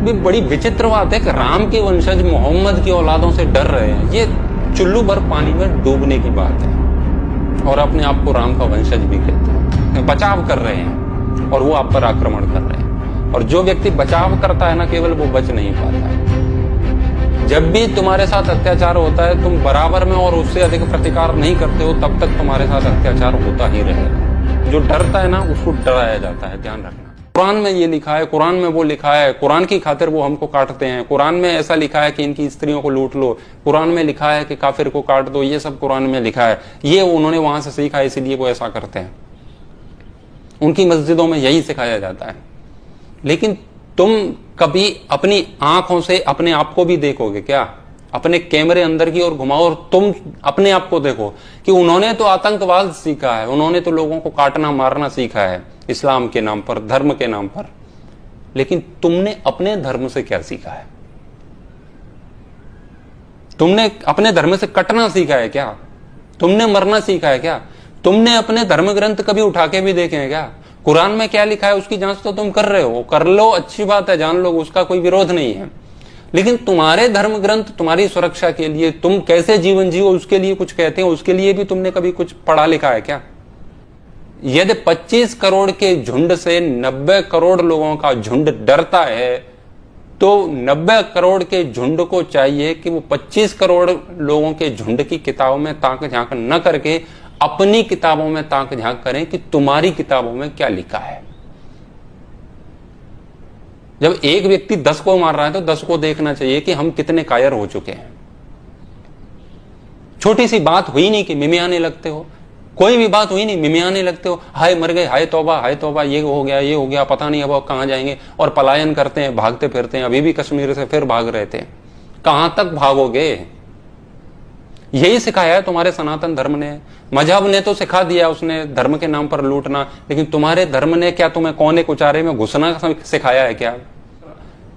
भी बड़ी विचित्र बात है कि राम के वंशज मोहम्मद की औलादों से डर रहे हैं। ये चुल्लू भर पानी में डूबने की बात है और अपने आप को राम का वंशज भी कहते हैं। बचाव कर रहे हैं और वो आप पर आक्रमण कर रहे हैं। और जो व्यक्ति बचाव करता है ना, केवल वो बच नहीं पाता है। जब भी तुम्हारे साथ अत्याचार होता है, तुम बराबर में और उससे अधिक प्रतिकार नहीं करते हो, तब तक तुम्हारे साथ अत्याचार होता ही रहेगा। जो डरता है ना, उसको डराया जाता है, ध्यान रखना। कुरान में ये लिखा है, कुरान में वो लिखा है, कुरान की खातिर वो हमको काटते हैं। कुरान में ऐसा लिखा है कि इनकी स्त्रियों को लूट लो, कुरान में लिखा है कि काफिर को काट दो, ये सब कुरान में लिखा है। ये उन्होंने वहां से सीखा है, इसीलिए वो ऐसा करते हैं। उनकी मस्जिदों में यही सिखाया जाता है। लेकिन तुम कभी अपनी आंखों से अपने आप को भी देखोगे क्या? अपने कैमरे अंदर की ओर घुमाओ और तुम अपने आप को देखो कि उन्होंने तो आतंकवाद सीखा है, उन्होंने तो लोगों को काटना मारना सीखा है इस्लाम के नाम पर, धर्म के नाम पर। लेकिन तुमने अपने धर्म से क्या सीखा है? तुमने अपने धर्म से कटना सीखा है क्या? तुमने मरना सीखा है क्या? तुमने अपने धर्म ग्रंथ कभी उठा के भी देखे हैं क्या? कुरान में क्या लिखा है उसकी जांच तो तुम कर रहे हो, कर लो, अच्छी बात है, जान लो, उसका कोई विरोध नहीं है। लेकिन तुम्हारे धर्म ग्रंथ तुम्हारी सुरक्षा के लिए, तुम कैसे जीवन जियो उसके लिए कुछ कहते हैं, उसके लिए भी तुमने कभी कुछ पढ़ा लिखा है क्या? यदि 25 करोड़ के झुंड से 90 करोड़ लोगों का झुंड डरता है, तो 90 करोड़ के झुंड को चाहिए कि वो 25 करोड़ लोगों के झुंड की किताबों में ताक झांक न करके अपनी किताबों में ताक झांक करें कि तुम्हारी किताबों में क्या लिखा है। जब एक व्यक्ति 10 को मार रहा है तो 10 को देखना चाहिए कि हम कितने कायर हो चुके हैं। छोटी सी बात हुई नहीं कि मिमियाने लगते हो, कोई भी बात हुई नहीं मिमियाने लगते हो, हाय मर गए, हाय तौबा, ये हो गया, पता नहीं अब कहां जाएंगे, और पलायन करते हैं, भागते फिरते हैं। अभी भी कश्मीर से फिर भाग रहे थे, कहां तक भागोगे? यही सिखाया है तुम्हारे सनातन धर्म ने। मजहब ने तो सिखा दिया उसने धर्म के नाम पर लूटना, लेकिन तुम्हारे धर्म ने क्या तुम्हें कोने कुचारे में घुसना सिखाया है क्या?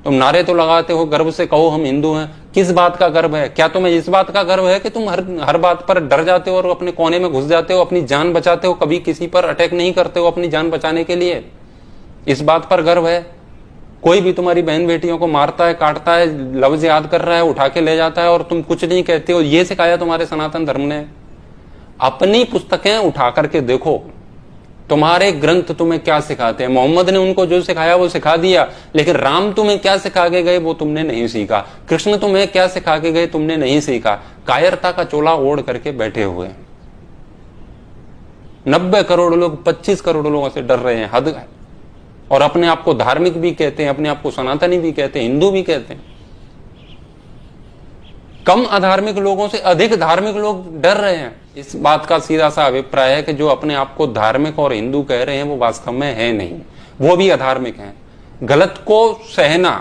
तुम नारे तो लगाते हो, गर्व से कहो हम हिंदू हैं। किस बात का गर्व है? क्या तुम्हें इस बात का गर्व है कि तुम हर बात पर डर जाते हो और अपने कोने में घुस जाते हो, अपनी जान बचाते हो, कभी किसी पर अटैक नहीं करते हो अपनी जान बचाने के लिए? इस बात पर गर्व है? कोई भी तुम्हारी बहन बेटियों को मारता है, काटता है, लफ्ज याद कर रहा है, उठा के ले जाता है और तुम कुछ नहीं कहते हो। ये सिखाया तुम्हारे सनातन धर्म ने। अपनी पुस्तकें उठा करके देखो, तुम्हारे ग्रंथ तुम्हें क्या सिखाते हैं। मोहम्मद ने उनको जो सिखाया वो सिखा दिया, लेकिन राम तुम्हें क्या सिखा के गए वो तुमने नहीं सीखा। कृष्ण तुम्हें क्या सिखा के गए तुमने नहीं सीखा। कायरता का चोला ओढ़ करके बैठे हुए 90 करोड़ लोग 25 करोड़ लोगों से डर रहे हैं, हद है। और अपने आप को धार्मिक भी कहते हैं, अपने आप को सनातनी भी कहते हैं, हिंदू भी कहते हैं। कम अधार्मिक लोगों से अधिक धार्मिक लोग डर रहे हैं। इस बात का सीधा सा अभिप्राय है कि जो अपने आप को धार्मिक और हिंदू कह रहे हैं वो वास्तव में है नहीं, वो भी अधार्मिक हैं। गलत को सहना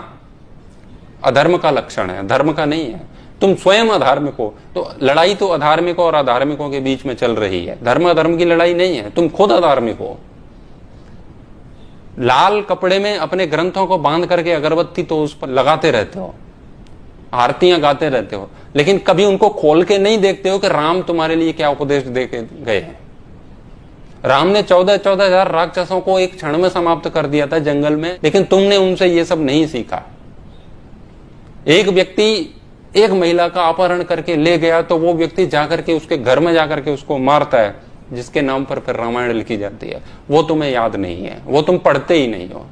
अधर्म का लक्षण है, धर्म का नहीं है। तुम स्वयं अधार्मिक हो, तो लड़ाई तो अधार्मिकों और अधार्मिकों के बीच में चल रही है, धर्म अधर्म की लड़ाई नहीं है। तुम खुद अधार्मिक हो। लाल कपड़े में अपने ग्रंथों को बांध करके अगरबत्ती तो उस पर लगाते रहते हो, आरतियां गाते रहते हो, लेकिन कभी उनको खोल के नहीं देखते हो कि राम तुम्हारे लिए क्या उपदेश दे के गए हैं। राम ने 14,000 राक्षसों को एक क्षण में समाप्त कर दिया था जंगल में, लेकिन तुमने उनसे ये सब नहीं सीखा। एक व्यक्ति एक महिला का अपहरण करके ले गया तो वो व्यक्ति जाकर के उसके घर में जाकर के उसको मारता है, जिसके नाम पर फिर रामायण लिखी जाती है। वो तुम्हें याद नहीं है, वो तुम पढ़ते ही नहीं हो।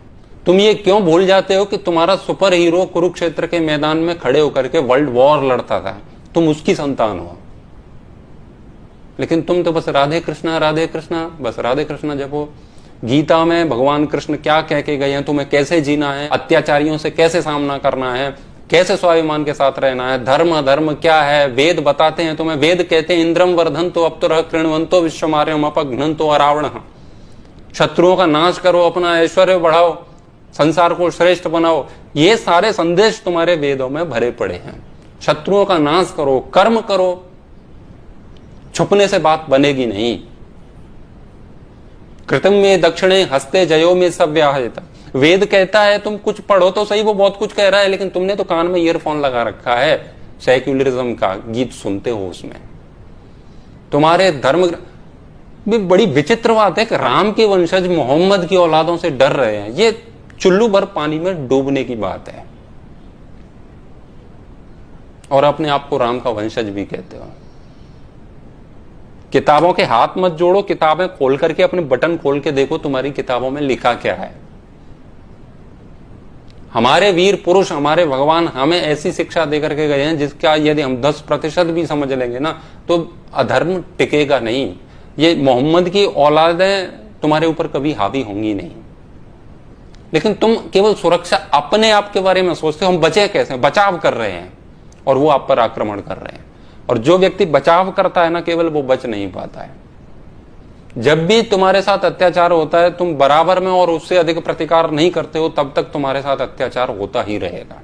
तुम ये क्यों भूल जाते हो कि तुम्हारा सुपर हीरो कुरुक्षेत्र के मैदान में खड़े होकर के वर्ल्ड वॉर लड़ता था, तुम उसकी संतान हो। लेकिन तुम तो बस राधे कृष्णा, बस राधे कृष्णा जपो। गीता में भगवान कृष्ण क्या कह के गए हैं, तुम्हें कैसे जीना है, अत्याचारियों से कैसे सामना करना है, कैसे स्वाभिमान के साथ रहना है, धर्म अधर्म क्या है, वेद बताते हैं तुम्हें। वेद कहते हैं इंद्रम वर्धंतो अप्तुरः कृण्वन्तो विश्वमार्यम अपघ्नन्तो अरावणः। शत्रुओं का नाश करो, अपना ऐश्वर्य बढ़ाओ, संसार को श्रेष्ठ बनाओ। ये सारे संदेश तुम्हारे वेदों में भरे पड़े हैं। शत्रुओं का नाश करो, कर्म करो, छुपने से बात बनेगी नहीं। कृतम में दक्षिणे हस्ते जयो में सव्याहता। वेद कहता है तुम कुछ पढ़ो तो सही, वो बहुत कुछ कह रहा है, लेकिन तुमने तो कान में ईयरफोन लगा रखा है, सेक्युलरिज्म का गीत सुनते हो उसमें। तुम्हारे धर्म भी बड़ी विचित्र बात है कि राम के वंशज मोहम्मद की औलादों से डर रहे हैं। ये चुल्लू भर पानी में डूबने की बात है। और अपने आप को राम का वंशज भी कहते हो। किताबों के हाथ मत जोड़ो, किताबें खोल करके अपने बटन खोल के देखो तुम्हारी किताबों में लिखा क्या है। हमारे वीर पुरुष, हमारे भगवान हमें ऐसी शिक्षा देकर के गए हैं जिसका यदि हम 10% भी समझ लेंगे ना तो अधर्म टिकेगा नहीं। ये मोहम्मद की औलादें तुम्हारे ऊपर कभी हावी होंगी नहीं। लेकिन तुम केवल सुरक्षा अपने आप के बारे में सोचते हो, हम बचे कैसे, बचाव कर रहे हैं और वो आप पर आक्रमण कर रहे हैं। और जो व्यक्ति बचाव करता है ना केवल, वो बच नहीं पाता है। जब भी तुम्हारे साथ अत्याचार होता है तुम बराबर में और उससे अधिक प्रतिकार नहीं करते हो, तब तक तुम्हारे साथ अत्याचार होता ही रहेगा।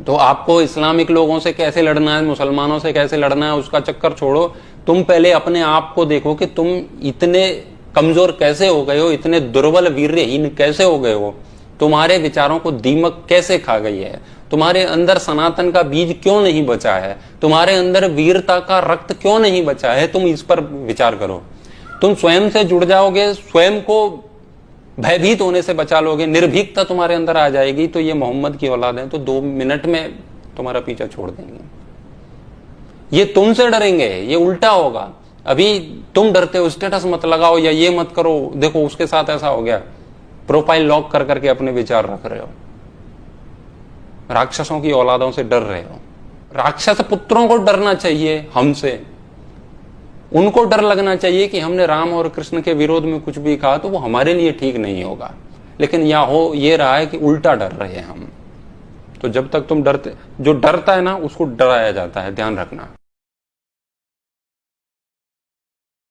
तो आपको इस्लामिक लोगों से कैसे लड़ना है, मुसलमानों से कैसे लड़ना है, उसका चक्कर छोड़ो। तुम पहले अपने आप को देखो कि तुम इतने कमजोर कैसे हो गए हो, इतने दुर्बल वीर्यहीन कैसे हो गए हो, तुम्हारे विचारों को दीमक कैसे खा गई है, तुम्हारे अंदर सनातन का बीज क्यों नहीं बचा है, तुम्हारे अंदर वीरता का रक्त क्यों नहीं बचा है। तुम इस पर विचार करो। तुम स्वयं से जुड़ जाओगे, स्वयं को भयभीत होने से बचा लोगे, निर्भीकता तुम्हारे अंदर आ जाएगी, तो ये मोहम्मद की औलाद है तो 2 मिनट में तुम्हारा पीछा छोड़ देंगे। ये तुमसे डरेंगे, ये उल्टा होगा। अभी तुम डरते हो, स्टेटस मत लगाओ या ये मत करो, देखो उसके साथ ऐसा हो गया, प्रोफाइल लॉक कर करके अपने विचार रख रहे हो। राक्षसों की औलादों से डर रहे हो। राक्षस पुत्रों को डरना चाहिए हमसे, उनको डर लगना चाहिए कि हमने राम और कृष्ण के विरोध में कुछ भी कहा तो वो हमारे लिए ठीक नहीं होगा। लेकिन यह हो ये रहा है कि उल्टा डर रहे हैं हम। तो जब तक तुम डरते, जो डरता है ना उसको डराया जाता है, ध्यान रखना।